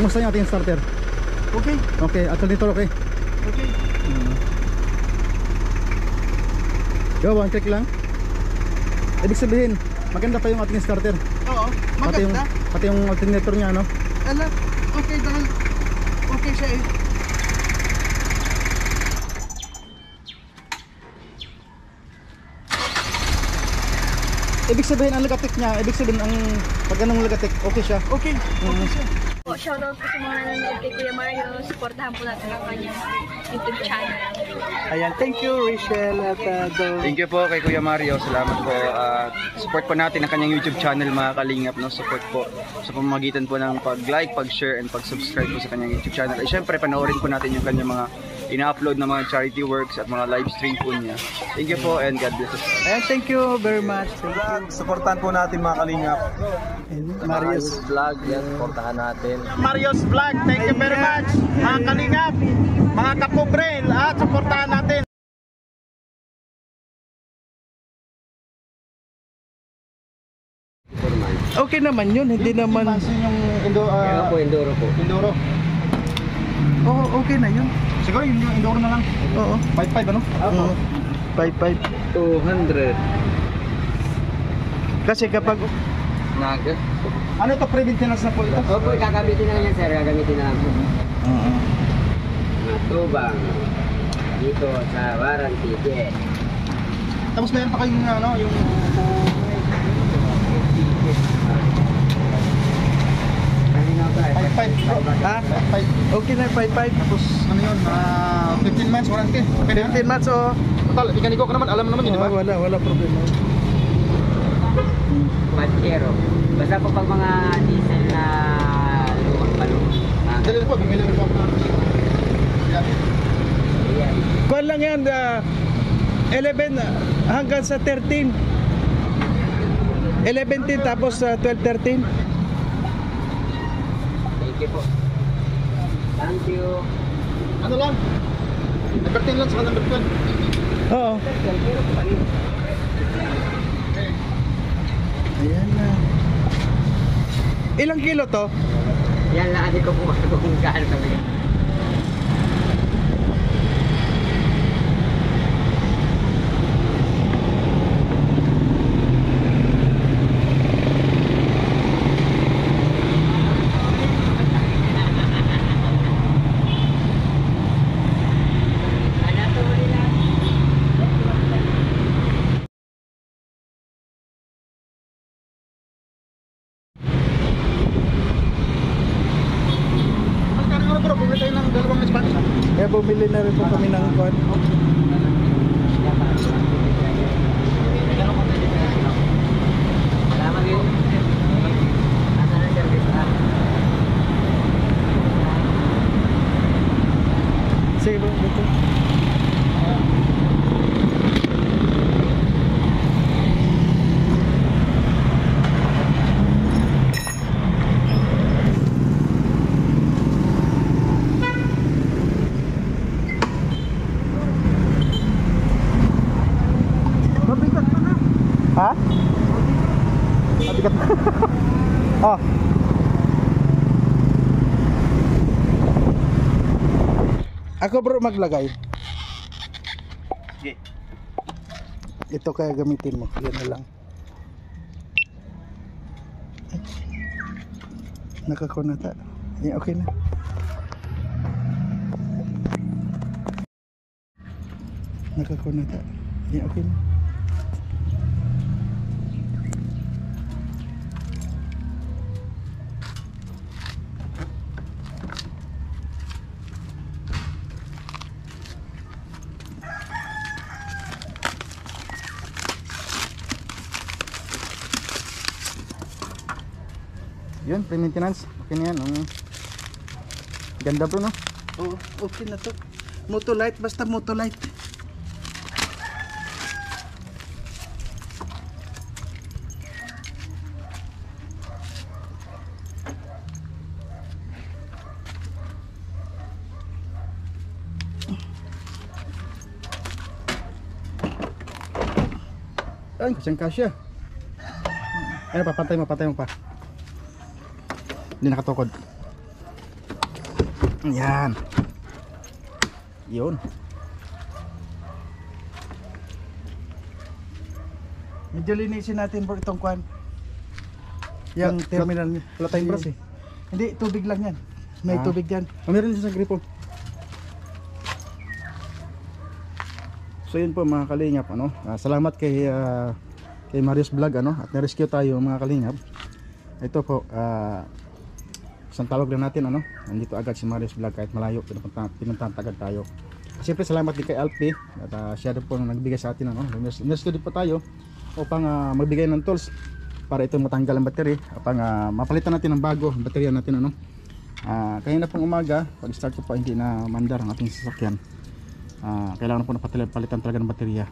Kumusta yung ating starter? Okay. Okay, alternator okay? Okay. Yo, one click lang. Ibig sabihin, maganda pa yung ating starter. Oo, maganda. Pati yung alternator niya, no? Ala, okay dahil okay siya eh. Ibig sabihin ang lagatik niya, ibig sabihin ang pag anong lagatik, okay siya. Okay, okay siya. Po, shoutout po sa mga nanonood kay Kuya Mario. Supportahan po natin ang kanyang YouTube channel. Ayan, thank you Rachel at Thank you po kay Kuya Mario. Salamat po. Support po natin ang kanyang YouTube channel, mga kalingap, no? Support po sa pamamagitan po ng pag-like, pag-share, and pag-subscribe po sa kanyang YouTube channel. At syempre, panoorin po natin yung kanyang mga ina-upload na mga charity works at mga live stream po niya. Thank you po and God bless us. Ayan, thank you very much. Supportan po natin mga kalingap. Marius Vlog, yan, supportahan natin. Mario's Vlog, thank you very much. Mga kalingap, mga kapobrel, at supportahan natin. Okay naman yun, hindi naman. Yung Enduro po. Enduro. Oo, okay na yun. Siguro yung Enduro na lang. Oo. 5.5 ano? Oo. 5.5. 200. Kasi kapag Naga. Ano to, pre-maintenance na po ito? Opo, gagamitin na lang yan sir, gagamitin na lang po. Matubang. Dito sa warranty, yes. Tapos meron pa kayong ano, yung ha? Okay na 5.5. tapos ano yun, 15 months warranty. 15 months o. Total, mekaniko ka naman, alam mo naman yun, di ba? Wala problema. Pachero. Basta po pag mga diesel na lumang palong. Dali po, bumili rin po ako ng Ayan. Kuan lang yan, 11 hanggang sa 13. 11 tapos 12, 13. Thank you po. Thank you. ano lang, number 10 lang sa number 12. Oo. Ayan na. Ilang kilo to? Yan lang, hindi ko po kung gaano kami. Kaya bumili na rin po kami ng kuan. Salamat din. Asa na service na? Sige bro, dito. Ha? Mabigat na. Oh. Ako bro maglagay. Sige. Ito kaya gamitin mo. Yan na lang. Nakakunata. Yan, okay na. Nakakunata. Yan, okay na. Yun, pre-maintenance. Okay na yan. Ganda bro, no? Oo, okay na to. Motolite, basta Motolite. Ay, kasyang kasya. Ano pa, patay mo pa. Hindi nakatukod. Yan. Yun. Medyo linisin natin bro itong kwan. Yung terminal niya. Wala tayong brush eh. Hindi, tubig lang yan. May Ah. tubig yan. Meron din sa gripo. So yun po mga kalingap, ano? Salamat kay Marius Vlog, ano? At na-rescue tayo mga kalingap. Ito po, isang tawag lang natin, ano? Nandito agad si Marius Vlog kahit malayo, pinuntahan agad tayo. Siyempre salamat din kay Alpi at siya rin po nagbigay sa atin, ano? Rescue din po tayo upang magbigay ng tools para ito matanggal ang battery, upang mapalitan natin ng bago ang baterya natin, ano? Kanina pong umaga, pag start ko pa hindi na mandar ang ating sasakyan. Kailangan po napalitan talaga ng baterya.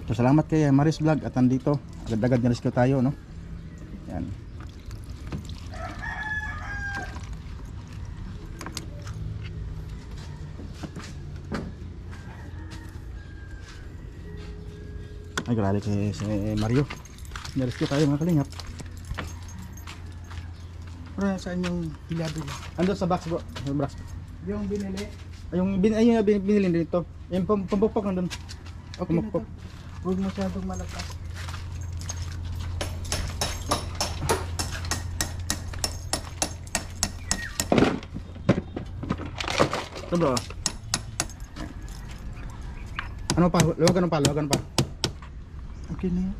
So salamat kay Marius Vlog at andito agad-agad na-rescue tayo, no? Yan. Ay grabe kay si Mario. Na-rescue tayo mga kalingap. Pero saan yung hilado niya? Ando sa box bro, sa box. Yung binili. Yung binili dito. Yung pambukpok nandun. Okay na to. Pambukpok. Huwag masyadong malakas. Ito bro. Ano pa? Luwagan pa, luwagan pa. Okay na yan.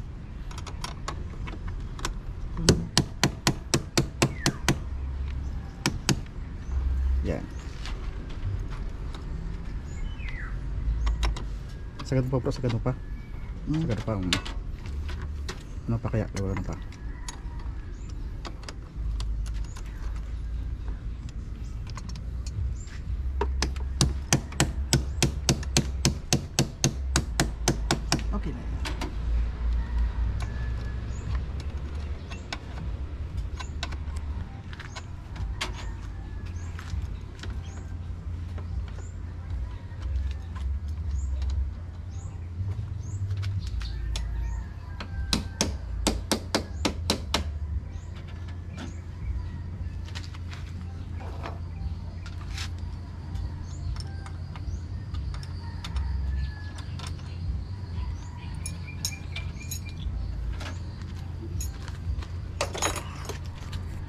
Yan. Sagad mo pa bro, sagad mo pa. Sagad pa. Ano pa kaya? Luwagan pa. Okay na yan.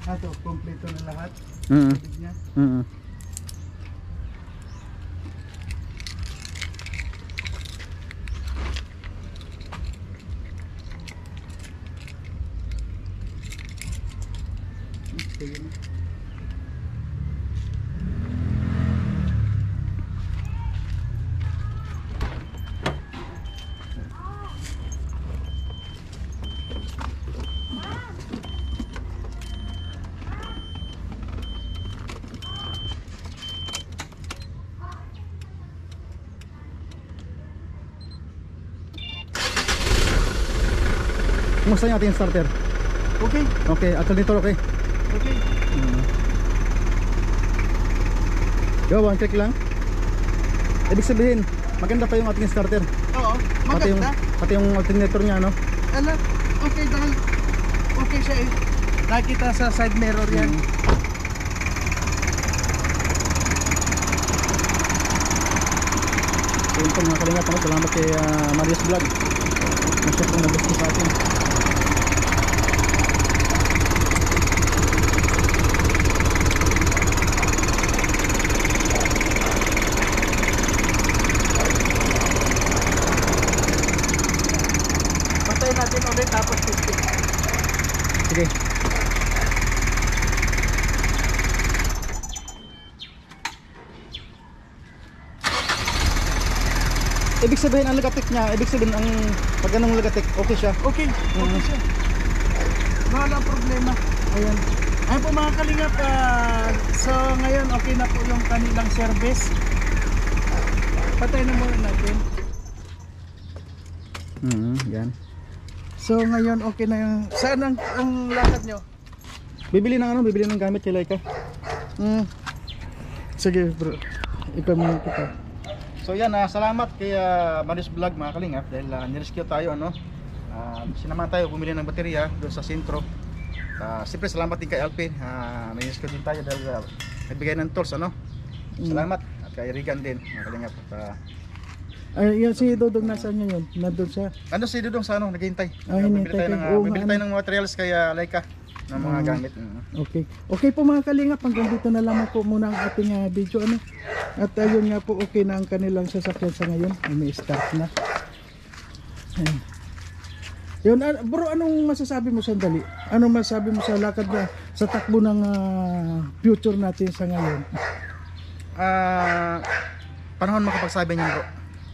Ito, kompleto na lahat. Tubig niya. Sige na. Kumusta yung ating starter? Okay, Okay, alternator okay? okay. Go, one click lang. Ibig sabihin, maganda pa yung ating starter. Oo, maganda. Pati yung alternator niya, no? Alam, okay dahil okay siya eh. Nakita sa side mirror yan. So yun po mga kalingap, ano? Salamat kay Marius Vlog. Masya pong nag-gusto sa atin. Patayin natin ulit tapos testing. Sige. Ibig sabihin ang lagatik niya, ibig sabihin ang pag anong lagatik, okay siya. Okay, okay siya. Wala problema. Ayan. Ayan po mga kalingap, so ngayon okay na po yung kanilang service. Patay na muna natin. Yan. So ngayon okay na yung, saan ang lakad nyo? Bibili ng gamit kay Laika. Sige bro, ipamili kita. So yan, salamat kay Marius Vlog mga kalingap dahil nirescue tayo, ano. Sinamahan tayo bumili ng baterya doon sa sentro. Siyempre salamat din kay Alpin. Nirescue din tayo dahil nagbigay ng tools, ano. Salamat at kay Regan din, mga kalingap. At, Ay, yan si Dodong nasaan ngayon? Nandun siya. ano si Dudong sa ano, naghihintay. Hinihintay kayo. Oo, Bibili ano. tayo ng materials kay Laika ng mga gamit. Okay. Okay po mga kalingap, hanggang dito na lamang po muna ang ating video, ano. At ayun nga po, okay na ang kanilang sasakyan sa ngayon. May start na. Ayun. Yun, bro, anong masasabi mo sandali? Anong masasabi mo sa lakad na sa takbo ng future natin sa ngayon? Panahon makapagsabi niyan, bro.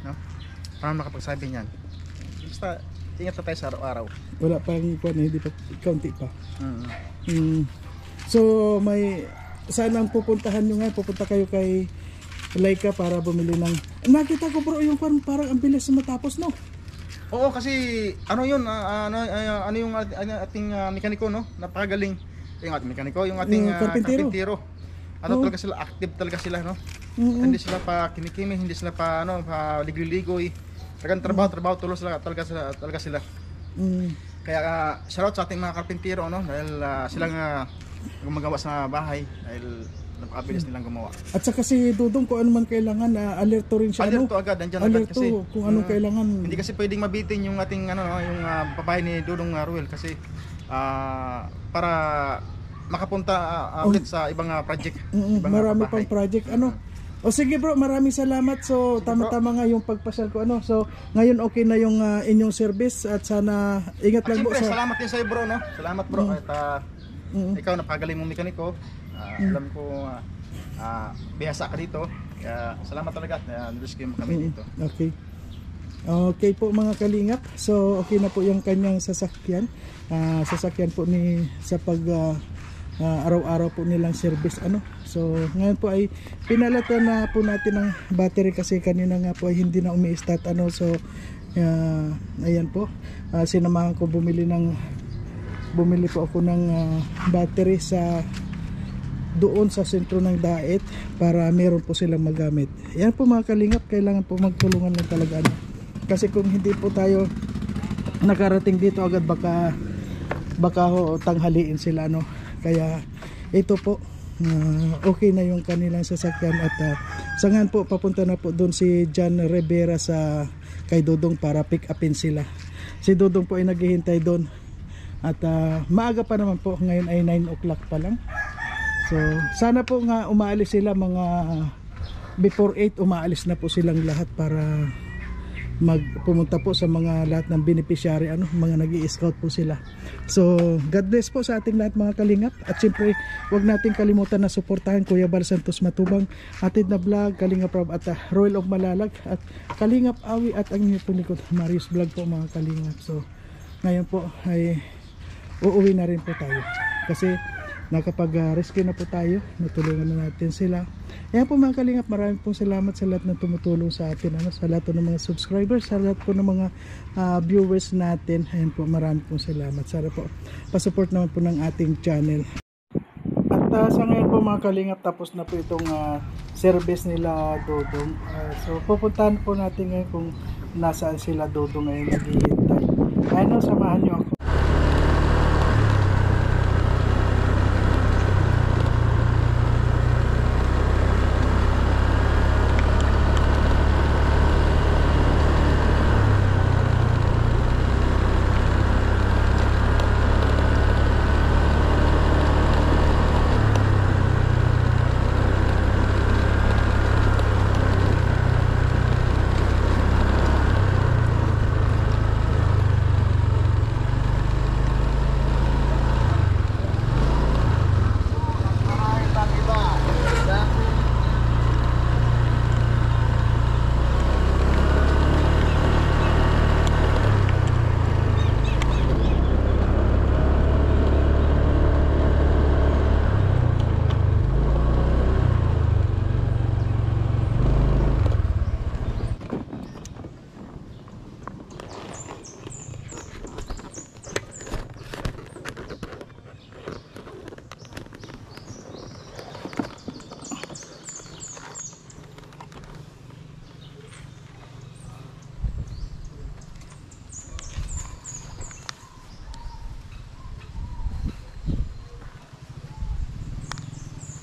No? Panahon makapagsabi niyan. Basta ingat na tayo sa araw-araw. Wala pang hindi pa, kaunti pa. So may saan ang pupuntahan nyo nga? Pupunta kayo kay Laika para bumili ng... Nakita ko bro yung parang ang bilis matapos, no? Oo, kasi ano yun, ano yung ating mekaniko, no? Napakagaling. Yung ating mekaniko, yung ating karpintero. Ano talaga sila, active talaga sila, no? Hindi sila pa kinikimi, hindi sila pa pa ligoy-ligoy. Talagang trabaho talaga sila. Kaya shoutout sa ating mga karpintero, no? Dahil silang gumagawa sa bahay dahil napakabilis nilang gumawa. At saka si Dudong kung ano man kailangan, alerto rin siya. Alerto agad, nandiyan agad kasi. Kung anong kailangan. Hindi kasi pwedeng mabitin yung ating yung babae ni Dudong Ruel kasi para makapunta ulit sa ibang project. Marami pang project, ano. O sige bro, maraming salamat. So tama-tama nga yung pagpasyal ko, ano. So ngayon okay na yung inyong service at sana ingat lang po. Salamat din sa iyo bro, no. Salamat bro. At ikaw napakagaling mong mekaniko. Alam ko bihasa ka dito. Kaya salamat talaga at rescue mo kami dito. Okay. Okay po mga kalingap. So okay na po yung kanyang sasakyan. Sasakyan po ni sa pag araw-araw po nilang service, ano. So ngayon po ay pinalatan na po natin ng battery kasi kanina nga po ay hindi na umi-start, ano. So ayan po. Sinamahan ko bumili po ako ng battery sa doon sa sentro ng Daet para meron po silang magamit. Yan po mga kalingap, kailangan po magtulungan lang talaga, ano. Kasi kung hindi po tayo nakarating dito agad baka tanghaliin sila, ano. Kaya ito po okay na yung kanilang sasakyan at sangan po papunta na po doon si John Rivera sa kay Dudong para pick upin sila. Si Dudong po ay naghihintay doon at maaga pa naman po, ngayon ay 9 o'clock pa lang. So sana po nga umaalis sila mga before 8, umaalis na po silang lahat para pumunta po sa mga lahat ng beneficiary, ano, mga nag-i-scout po sila. So God bless po sa ating lahat mga kalingap at siyempre wag nating kalimutan na suportahan Kuya Bal Santos Matubang, Atid na Vlog, Kalingap Rob at Royal of Malalag at Kalingap Awi at ang inyong likod Marius Vlog po mga kalingap. So ngayon po ay uuwi na rin po tayo kasi nakapag-rescue na po tayo, natulungan na natin sila. Ayan po mga kalingap, maraming pong salamat sa lahat ng tumutulong sa atin, ano, sa lahat ng mga subscribers, sa lahat po ng mga viewers natin. Ayan po, maraming pong salamat. Sana po pasupport naman po ng ating channel. At sa ngayon po mga kalingap, tapos na po itong service nila Dodong. So pupuntahan po natin ngayon kung nasaan sila Dodong ngayon naghihintay. Ayun, samahan nyo ako.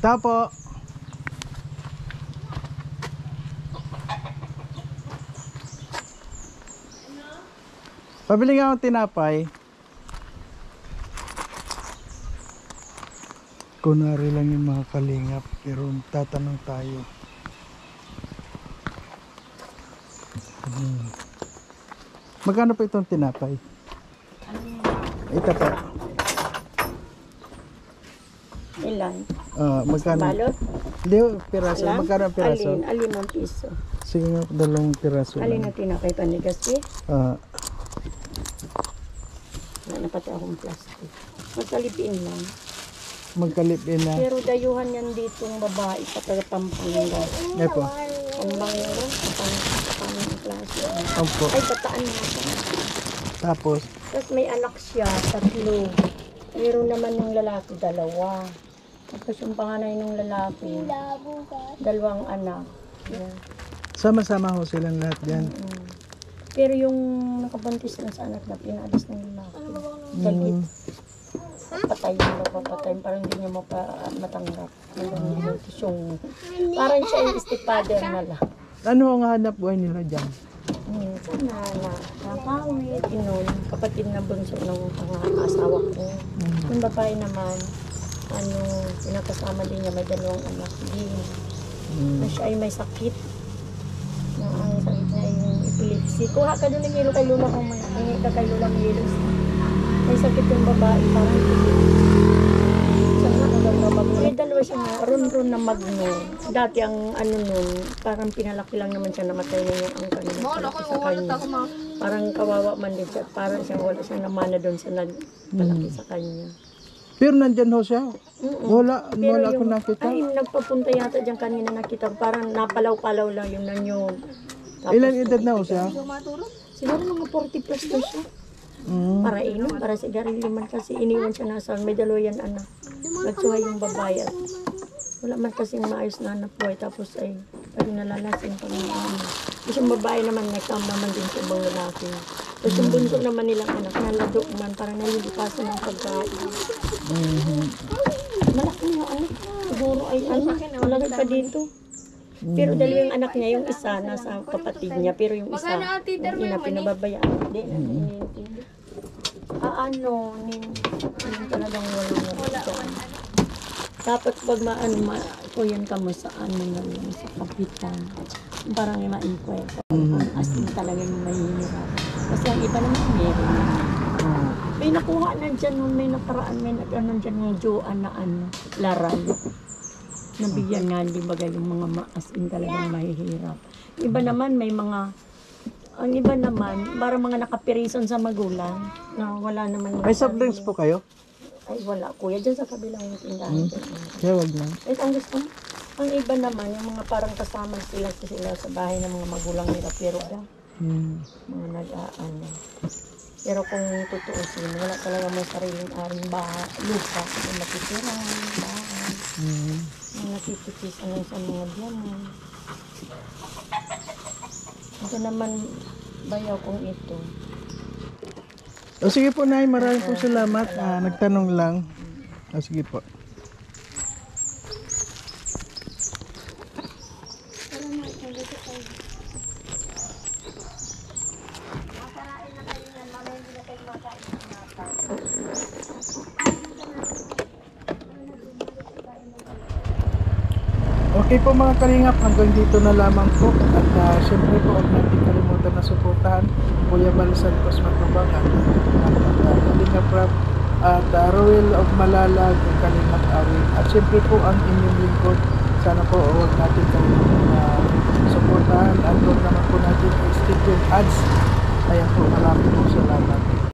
Tapo. Pabili nga akong tinapay. Kunwari lang yung mga kalingap, pero tatanong tayo. Magkano pa itong tinapay? Ito pa. Ilan? Magkano? Balot? Hindi, piraso. Alam? Magkano ang piraso? Alin ang piso. Sige nga, 2 piraso Alin lang. ang tinapay panigas eh? Wala na pati akong plastic. Magkalipin lang. Magkalipin na. Pero dayuhan yan ditong babae sa taga Pampanga. Ito po. Ang bangero, pang klase. Opo. Ay, bataan na siya. Tapos, Tapos may anak siya, 3. Meron naman yung lalaki, 2. Tapos yung panganay ng lalaki, 2 anak. Yan. sama-sama ho silang lahat yan. Pero yung nakabuntis lang sa anak na pinaalis ng lalaki. Dahil patay yung napapatay para hindi niya matanggap. Yung parang siya yung stepfather na lang. Ano ang hanap buhay nila dyan? Minsan nakawit, inon, kapatid na bunso ng asawa ko. Yung babae naman, pinakasama din niya, may 2 anak din. Na siya ay may sakit. Na ang sakit niya ay yung epilepsy. Kuha ka doon ng yelo kay Lula kung mangingi ka kay Lula ng yelo. May sakit yung babae, parang epilepsy. May 2 siya nga, ron na magno. Dati ang nun, parang pinalaki lang naman siya, namatay na yung ang kanina sa kanya. Parang kawawa man din siya, parang siya wala siyang namana doon sa nagpalaki sa kanya. Pero nandyan ho siya? Wala Pero ako nakita. Ay, nagpapunta yata dyan kanina nakita, parang napalaw-palaw lang yung nanyo. Ilang edad na ho siya? Siguro mga 40 plus na siya. Para inom, para sigarilyo man kasi iniwan siya nasa may 2 yan anak. Nagsuhay yung babae at wala man kasing maayos na anak buhay tapos ay pag nalalasin pag Tapos yung babae naman nagkam naman din sa ibang lalaki. Tapos yung bunso naman nilang anak naladok man parang nalilipasan ng pagkain. Malaki nga anak. Siguro ay malaki pa dito. Pero 2 yung anak niya, yung isa nasa kapatid niya, pero yung isa, yung ina pinababayaan. Hindi na iniintindi. Talagang wala doon. Dapat pag kuyan ka mo sa sa kapitan, parang may ma-inquire. As in talaga yung mahihirap. Kasi ang iba naman meron. May nakuha na dyan, may naparaan, may nag-anon dyan yung Joan na laral. Nabigyan nga, di ba, yung mga as-in talagang mahihirap. Iba naman, ang iba naman, parang mga nakapirison sa magulang, na wala naman. May soft drinks po kayo? Ay, wala, kuya, dyan sa kabilang tindahan. Kaya wag lang. Eh, ang gusto mo, ang iba naman, yung mga parang kasama sila sa bahay ng mga magulang nila, pero mga nag-aano. Pero kung tutuusin, wala talaga may sariling lupa, yung matitiran, bahay. Nakikitisan lang sa mga biyanan. Ito naman bayaw kong ito. O sige po, Nay, maraming po salamat. Nagtanong lang. O sige po. Okay po mga kalingap, hanggang dito na lamang po. At syempre po, huwag natin kalimutan na suportahan Kuya Bal Santos Matubang at Kalingap Rap at Royal of Malalag ng Kalingap Awin. At syempre po ang inyong lingkod. Sana po huwag natin kalimutan na suportahan at huwag naman po natin i-skip yung ads. Ayan po, maraming po salamat.